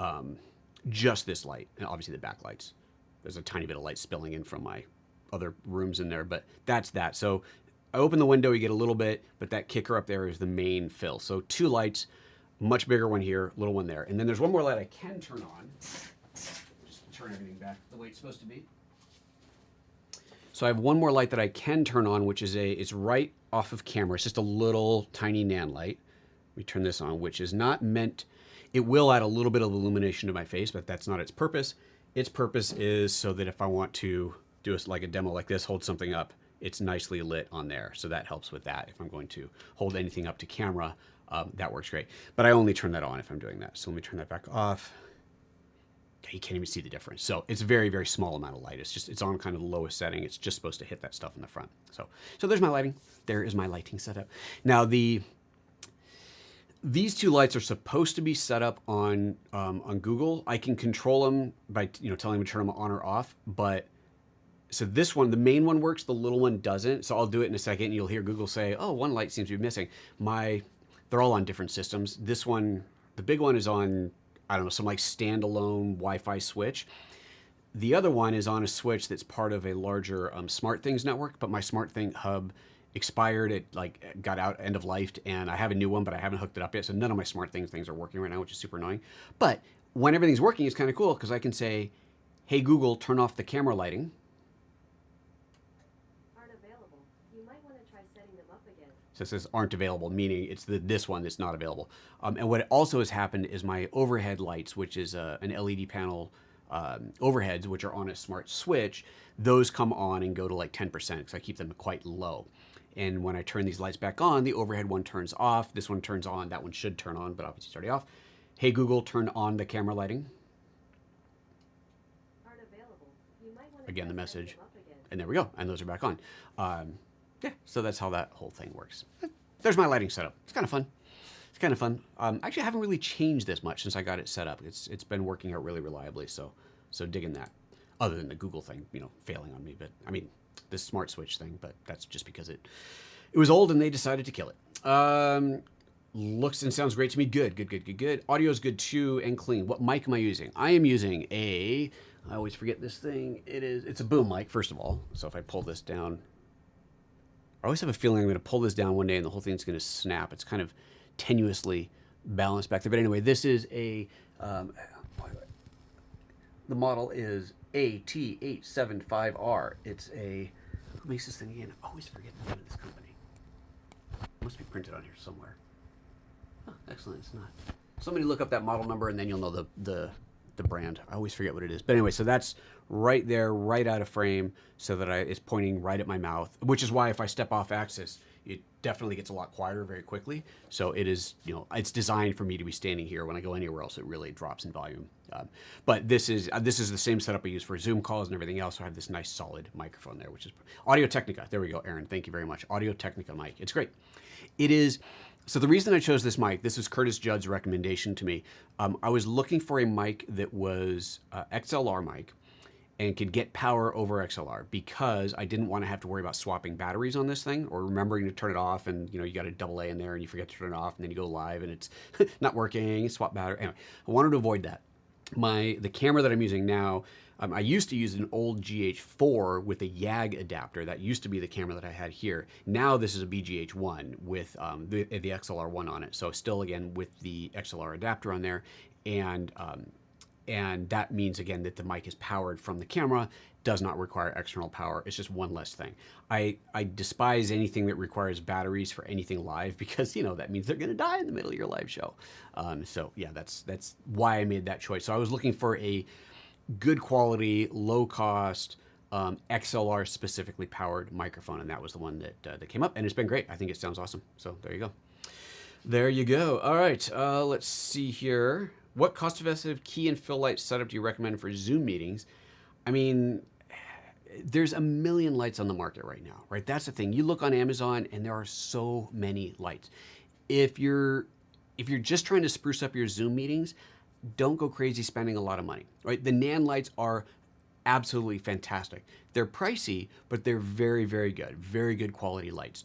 just this light, and obviously the backlights. There's a tiny bit of light spilling in from my other rooms in there, but that's that. So I open the window, you get a little bit, but that kicker up there is the main fill. So two lights, much bigger one here, little one there. And then there's one more light I can turn on. Just turn everything back the way it's supposed to be. So I have one more light that I can turn on, which is it's right off of camera. It's just a little tiny nan light. We turn this on, which is not meant, it will add a little bit of illumination to my face, but that's not its purpose. Its purpose is so that if I want to do like a demo like this, hold something up, it's nicely lit on there. So that helps with that. If I'm going to hold anything up to camera, that works great. But I only turn that on if I'm doing that. So let me turn that back off. Okay, you can't even see the difference. So it's a very, very small amount of light. It's on kind of the lowest setting. It's just supposed to hit that stuff in the front. So there's my lighting. There is my lighting setup. Now these two lights are supposed to be set up on Google. I can control them by telling them to turn them on or off. But so this one, the main one works, the little one doesn't. So I'll do it in a second, and you'll hear Google say, "Oh, one light seems to be missing." They're all on different systems. This one, the big one, is on, I don't know, some like standalone Wi-Fi switch. The other one is on a switch that's part of a larger SmartThings network, but my SmartThing hub expired. It got out, end of life, and I have a new one, but I haven't hooked it up yet. So none of my SmartThings things are working right now, which is super annoying. But when everything's working, it's kind of cool because I can say, "Hey Google, turn off the camera lighting." Aren't available. You might want to try setting them up again. So it says aren't available, meaning it's this one that's not available. And what also has happened is my overhead lights, which is an LED panel overheads, which are on a smart switch, those come on and go to like 10% because I keep them quite low. And when I turn these lights back on, the overhead one turns off. This one turns on. That one should turn on, but obviously it's already off. Hey Google, turn on the camera lighting. Aren't available. You might want to Again, the try setting message. them up again. And there we go. And those are back on. Yeah, so that's how that whole thing works. There's my lighting setup. It's kind of fun. It's kind of fun. Actually, I haven't really changed this much since I got it set up. It's been working out really reliably. So digging that. Other than the Google thing, failing on me. But I mean, this smart switch thing. But that's just because it was old and they decided to kill it. Looks and sounds great to me. Good. Audio is good too and clean. What mic am I using? I am using I always forget this thing. It's a boom mic, first of all. So if I pull this down, I always have a feeling I'm going to pull this down one day and the whole thing's going to snap. It's kind of tenuously balanced back there. But anyway, this is the model is AT875R. It's who makes this thing again? I always forget the name of this company. It must be printed on here somewhere. Oh, excellent, it's not. Somebody look up that model number and then you'll know the brand. I always forget what it is. But anyway, so that's right there, right out of frame, so that it's pointing right at my mouth, which is why if I step off axis, it definitely gets a lot quieter very quickly. So it is, it's designed for me to be standing here. When I go anywhere else, it really drops in volume. But this is the same setup I use for Zoom calls and everything else. So I have this nice solid microphone there, which is Audio Technica. There we go, Aaron. Thank you very much. Audio Technica mic. It's great. It is. So the reason I chose this mic, this was Curtis Judd's recommendation to me. I was looking for a mic that was XLR mic and could get power over XLR because I didn't want to have to worry about swapping batteries on this thing or remembering to turn it off, and you got a AA in there and you forget to turn it off and then you go live and it's not working, swap battery. Anyway, I wanted to avoid that. The camera that I'm using now, I used to use an old GH4 with a YAG adapter. That used to be the camera that I had here. Now this is a BGH1 with the XLR1 on it. So still, again, with the XLR adapter on there. And that means, again, that the mic is powered from the camera, does not require external power. It's just one less thing. I despise anything that requires batteries for anything live because, that means they're going to die in the middle of your live show. So yeah, that's why I made that choice. So I was looking for a good quality, low cost, XLR specifically powered microphone, and that was the one that came up, and it's been great. I think it sounds awesome. So there you go. There you go. All right, let's see here. What cost-effective key and fill light setup do you recommend for Zoom meetings? I mean, there's a million lights on the market right now, right? That's the thing. You look on Amazon and there are so many lights. If you're just trying to spruce up your Zoom meetings, don't go crazy spending a lot of money, right? The Nan lights are absolutely fantastic. They're pricey, but they're very, very good quality lights.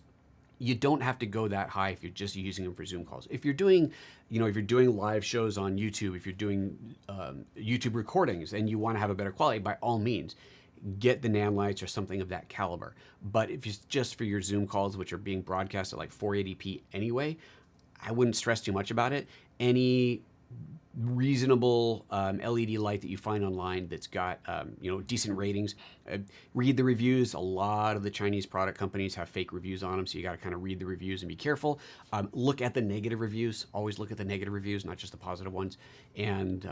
You don't have to go that high if you're just using them for Zoom calls. If you're doing, if you're doing live shows on YouTube, if you're doing YouTube recordings and you want to have a better quality, by all means, get the Nan lights or something of that caliber. But if it's just for your Zoom calls, which are being broadcast at like 480p anyway, I wouldn't stress too much about it. Any reasonable LED light that you find online that's got decent ratings, read the reviews. A lot of the Chinese product companies have fake reviews on them, so you got to kind of read the reviews and be careful. Look at the negative reviews. Always look at the negative reviews, not just the positive ones, and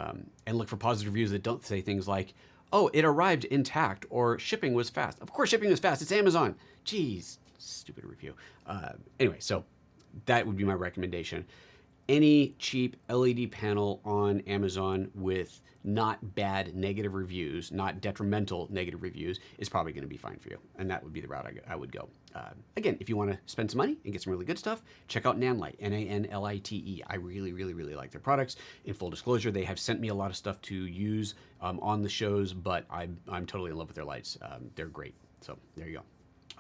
look for positive reviews that don't say things like, "Oh, it arrived intact," or "Shipping was fast." Of course, shipping was fast. It's Amazon. Jeez, stupid review. Anyway, so that would be my recommendation. Any cheap LED panel on Amazon with not bad negative reviews, not detrimental negative reviews, is probably going to be fine for you. And that would be the route I would go. Again, if you want to spend some money and get some really good stuff, check out Nanlite, Nanlite. I really, really, really like their products. In full disclosure, they have sent me a lot of stuff to use on the shows, but I'm totally in love with their lights. They're great. So there you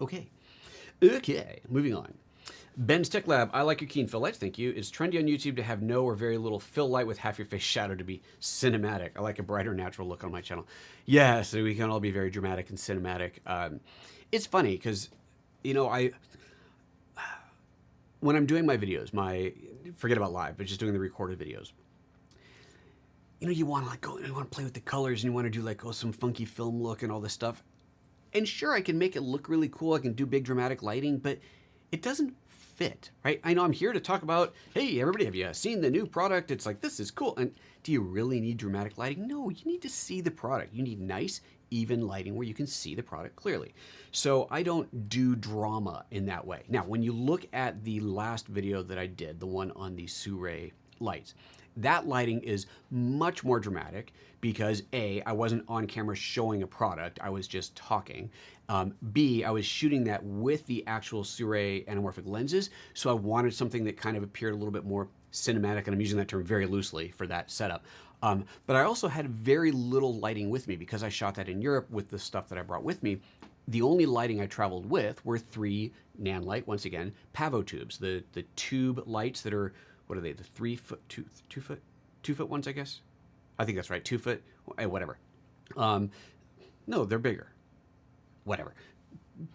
go. Okay, moving on. Ben's Tech Lab, I like your key and fill lights, thank you. It's trendy on YouTube to have no or very little fill light with half your face shadowed to be cinematic. I like a brighter, natural look on my channel. Yeah, so we can all be very dramatic and cinematic. It's funny because, when I'm doing my videos, forget about live, but just doing the recorded videos, you want to you want to play with the colors and you want to do some funky film look and all this stuff. And sure, I can make it look really cool. I can do big dramatic lighting, but it doesn't fit, right? I know I'm here to talk about, hey, everybody, have you seen the new product? It's like, this is cool. And do you really need dramatic lighting? No, you need to see the product. You need nice, even lighting where you can see the product clearly. So I don't do drama in that way. Now, when you look at the last video that I did, the one on the Surae lights, that lighting is much more dramatic because A, I wasn't on camera showing a product, I was just talking. B, I was shooting that with the actual Surae anamorphic lenses, so I wanted something that kind of appeared a little bit more cinematic, and I'm using that term very loosely for that setup. But I also had very little lighting with me because I shot that in Europe with the stuff that I brought with me. The only lighting I traveled with were 3 Nanlite, once again, Pavo tubes, the tube lights that are, what are they, the 2 foot ones, I guess? I think that's right, 2 foot, whatever. No, they're bigger. Whatever.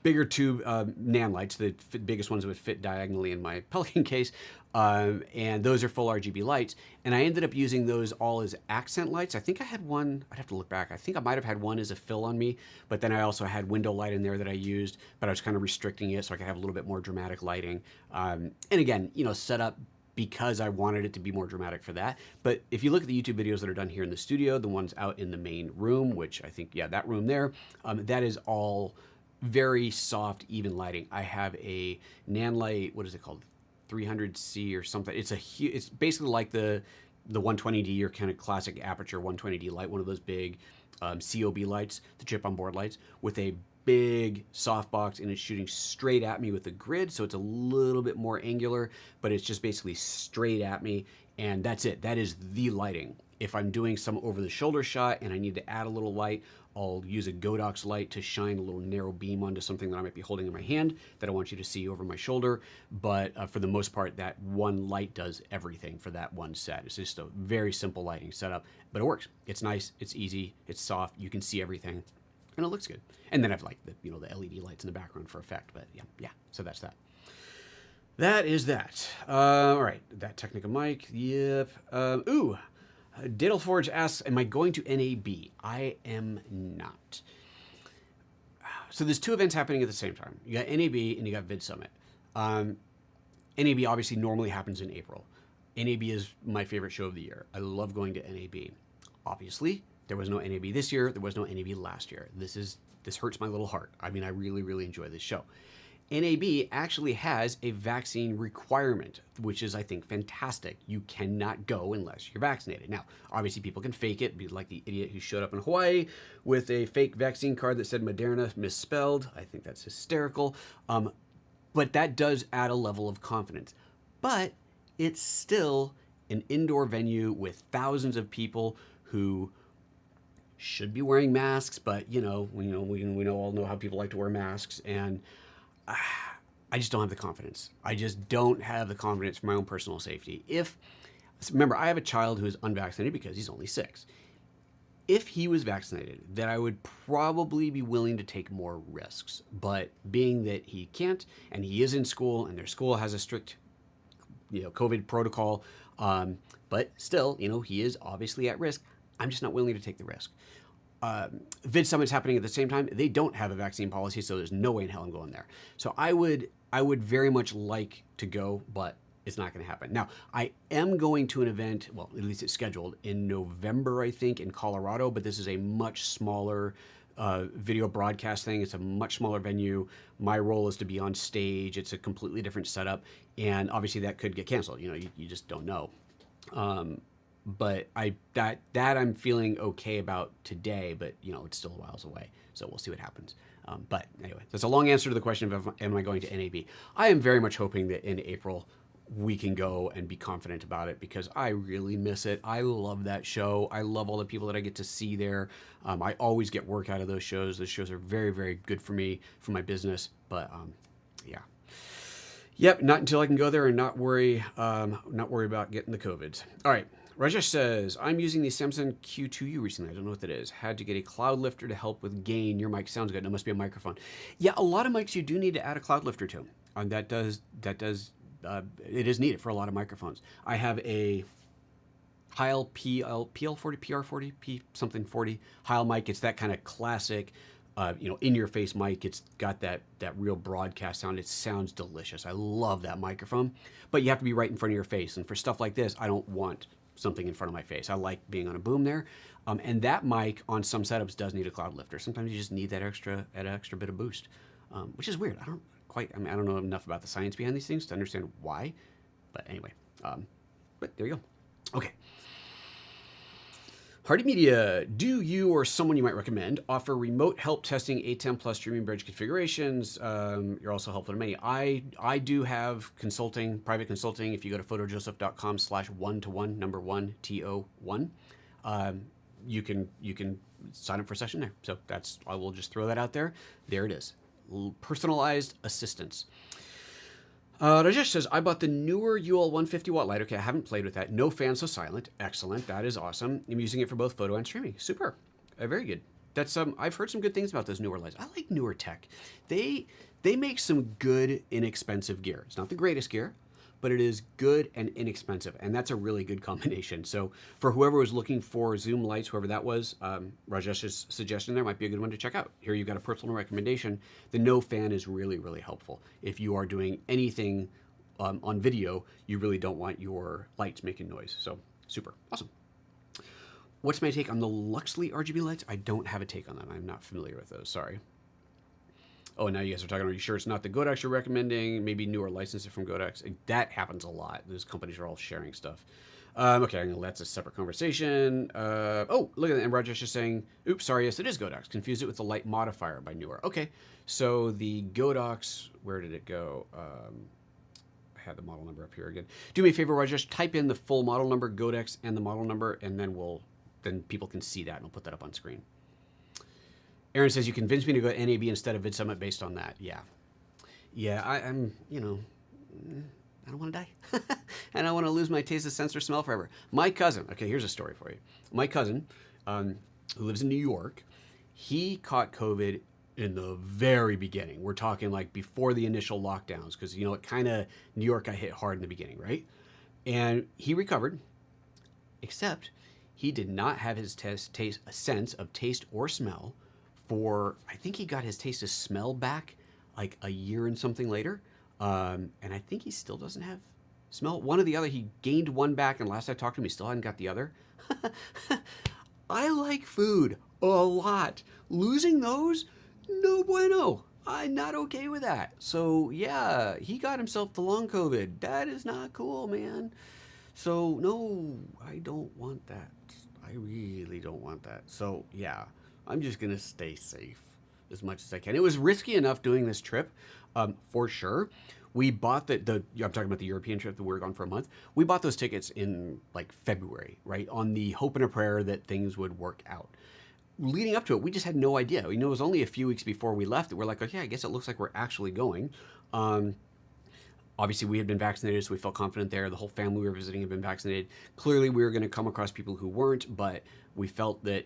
Bigger tube Nanlights, the biggest ones that would fit diagonally in my Pelican case, and those are full RGB lights, and I ended up using those all as accent lights. I think I had one, I'd have to look back, I think I might have had one as a fill on me, but then I also had window light in there that I used, but I was kind of restricting it so I could have a little bit more dramatic lighting. And again, set up because I wanted it to be more dramatic for that. But if you look at the YouTube videos that are done here in the studio, the ones out in the main room, which I think, yeah, that room there, that is all very soft, even lighting. I have a Nanlite, what is it called? 300C or something. It's basically like the 120D or kind of classic aperture 120D light, one of those big COB lights, the chip on board lights, with a big softbox, and it's shooting straight at me with the grid, so it's a little bit more angular, but it's just basically straight at me, and that's it. That is the lighting. If I'm doing some over-the-shoulder shot and I need to add a little light, I'll use a Godox light to shine a little narrow beam onto something that I might be holding in my hand that I want you to see over my shoulder. But for the most part, that one light does everything for that one set. It's just a very simple lighting setup, but it works. It's nice, it's easy, it's soft, you can see everything, and it looks good. And then I've like the the LED lights in the background for effect. But yeah. So that's that. That is that. All right, that Technica mic. Yep. Diddleforge asks, am I going to NAB? I am not. So there's two events happening at the same time. You got NAB and you got Vid Summit. NAB obviously normally happens in April. NAB is my favorite show of the year. I love going to NAB. Obviously, there was no NAB this year. There was no NAB last year. This hurts my little heart. I mean, I really, really enjoy this show. NAB actually has a vaccine requirement, which is, I think, fantastic. You cannot go unless you're vaccinated. Now, obviously, people can fake it, be like the idiot who showed up in Hawaii with a fake vaccine card that said Moderna misspelled. I think that's hysterical. But that does add a level of confidence. But it's still an indoor venue with thousands of people who should be wearing masks, but we all know how people like to wear masks, and I just don't have the confidence. I just don't have the confidence for my own personal safety. Remember, I have a child who is unvaccinated because he's only 6. If he was vaccinated, then I would probably be willing to take more risks. But being that he can't, and he is in school, and their school has a strict, COVID protocol, but still, he is obviously at risk, I'm just not willing to take the risk. Vid Summit's happening at the same time. They don't have a vaccine policy, so there's no way in hell I'm going there. So I would very much like to go, but it's not going to happen. Now, I am going to an event, well, at least it's scheduled, in November, I think, in Colorado, but this is a much smaller video broadcast thing. It's a much smaller venue. My role is to be on stage. It's a completely different setup, and obviously that could get canceled. You just don't know. But that I'm feeling okay about today, but it's still a whiles away, so we'll see what happens. But anyway, that's a long answer to the question of am I going to NAB. I am very much hoping that in April we can go and be confident about it, because I really miss it. I love that show. I love all the people that I get to see there. I always get work out of those shows. Those shows are very, very good for me, for my business. But yeah. Yep, not until I can go there and not worry about getting the COVIDs. All right. Rajesh says, I'm using the Samsung Q2U recently. I don't know what that is. Had to get a cloud lifter to help with gain. Your mic sounds good. It must be a microphone. Yeah, a lot of mics you do need to add a cloud lifter to. It is needed for a lot of microphones. I have a Heil PL40, PR40, P something 40 Heil mic. It's that kind of classic, in-your-face mic. It's got that real broadcast sound. It sounds delicious. I love that microphone. But you have to be right in front of your face. And for stuff like this, I don't want something in front of my face. I like being on a boom there. And that mic on some setups does need a cloud lifter. Sometimes you just need that extra bit of boost, which is weird. I don't know enough about the science behind these things to understand why. But anyway, but there you go. Okay. Hardy Media, do you or someone you might recommend offer remote help testing Atem plus streaming bridge configurations? You're also helpful to me. I do have consulting, private consulting. If you go to photojoseph.com/one-to-one, number 1, TO1, you can sign up for a session there. So I will just throw that out there. There it is. Personalized assistance. Rajesh says, I bought the newer UL 150 watt light. Okay, I haven't played with that. No fan, so silent. Excellent. That is awesome. I'm using it for both photo and streaming. Super. Very good. That's I've heard some good things about those newer lights. I like newer tech. They make some good, inexpensive gear. It's not the greatest gear, but it is good and inexpensive, and that's a really good combination. So for whoever was looking for Zoom lights, whoever that was, Rajesh's suggestion there might be a good one to check out. Here you've got a personal recommendation. The no fan is really, really helpful. If you are doing anything on video, you really don't want your lights making noise. So super, awesome. What's my take on the Luxley RGB lights? I don't have a take on them. I'm not familiar with those, sorry. Oh, now you guys are talking, are you sure it's not the Godox you're recommending? Maybe newer licenses from Godox. That happens a lot. Those companies are all sharing stuff. Okay, that's a separate conversation. Oh, look at that. And Rajesh is saying, oops, sorry, yes, it is Godox. Confused it with the light modifier by Newer. Okay, so the Godox, where did it go? I have the model number up here again. Do me a favor, Raj, just type in the full model number, Godex, and the model number, and then people can see that, and I'll put that up on screen. Aaron says, you convinced me to go to NAB instead of VidSummit based on that. Yeah. Yeah, I'm, I don't want to die. And I want to lose my taste of sense or smell forever. My cousin, okay, here's a story for you. My cousin, who lives in New York, he caught COVID in the very beginning. We're talking like before the initial lockdowns, because, it kind of, New York got hit hard in the beginning, right? And he recovered, except he did not have his a sense of taste or smell for, I think he got his taste of smell back like a year and something later. And I think he still doesn't have smell. One or the other, he gained one back, and last I talked to him, he still hadn't got the other. I like food a lot. Losing those, no bueno. I'm not okay with that. So yeah, he got himself the long COVID. That is not cool, man. So no, I don't want that. I really don't want that. So yeah, I'm just gonna stay safe as much as I can. It was risky enough doing this trip, for sure. We bought I'm talking about the European trip that we were gone for a month. We bought those tickets in like February, right? On the hope and a prayer that things would work out. Leading up to it, we just had no idea. It was only a few weeks before we left that we're like, okay, I guess it looks like we're actually going. Obviously, we had been vaccinated, so we felt confident there. The whole family we were visiting had been vaccinated. Clearly, we were going to come across people who weren't, but we felt the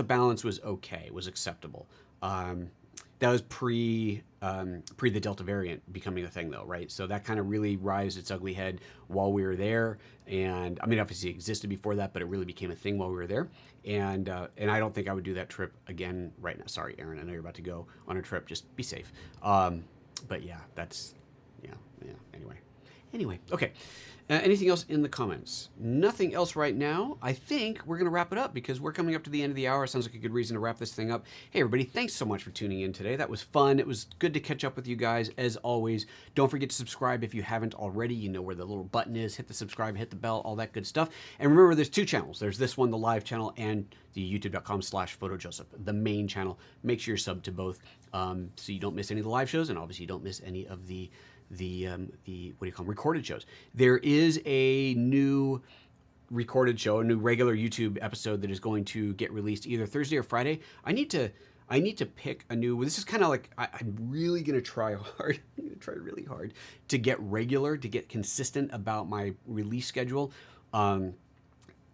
balance was okay, was acceptable. That was pre the Delta variant becoming a thing, though, right? So that kind of really raised its ugly head while we were there. And I mean, obviously it existed before that, but it really became a thing while we were there. And I don't think I would do that trip again right now. Sorry, Aaron, I know you're about to go on a trip. Just be safe. But yeah, Anyway, okay. Anything else in the comments? Nothing else right now. I think we're going to wrap it up because we're coming up to the end of the hour. Sounds like a good reason to wrap this thing up. Hey, everybody, thanks so much for tuning in today. That was fun. It was good to catch up with you guys, as always. Don't forget to subscribe if you haven't already. You know where the little button is. Hit the subscribe, hit the bell, all that good stuff. And remember, there's two channels. There's this one, the live channel, and the youtube.com/PhotoJoseph, the main channel. Make sure you're subbed to both so you don't miss any of the live shows, and obviously you don't miss any of the what do you call them, recorded shows. There is a new recorded show, a new regular YouTube episode that is going to get released either Thursday or Friday. I need to pick a new. This is kind of like I'm really gonna try hard. I'm gonna try really hard to get regular, to get consistent about my release schedule. And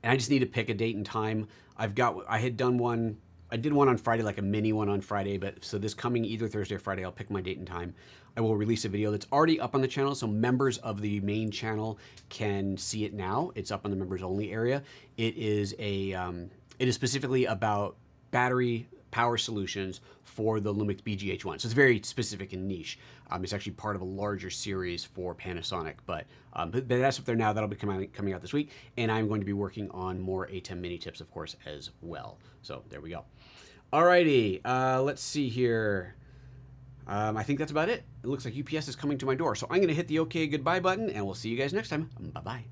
I just need to pick a date and time. I did one on Friday, like a mini one on Friday, but so this coming either Thursday or Friday, I'll pick my date and time. I will release a video that's already up on the channel, so members of the main channel can see it now. It's up on the members only area. It is specifically about battery power solutions for the Lumix BGH1. So it's very specific and niche. It's actually part of a larger series for Panasonic, but that's up there now. That'll be coming out this week, and I'm going to be working on more Atem mini tips, of course, as well. So there we go. Alrighty, let's see here. I think that's about it. It looks like UPS is coming to my door, so I'm going to hit the OK goodbye button, and we'll see you guys next time. Bye-bye.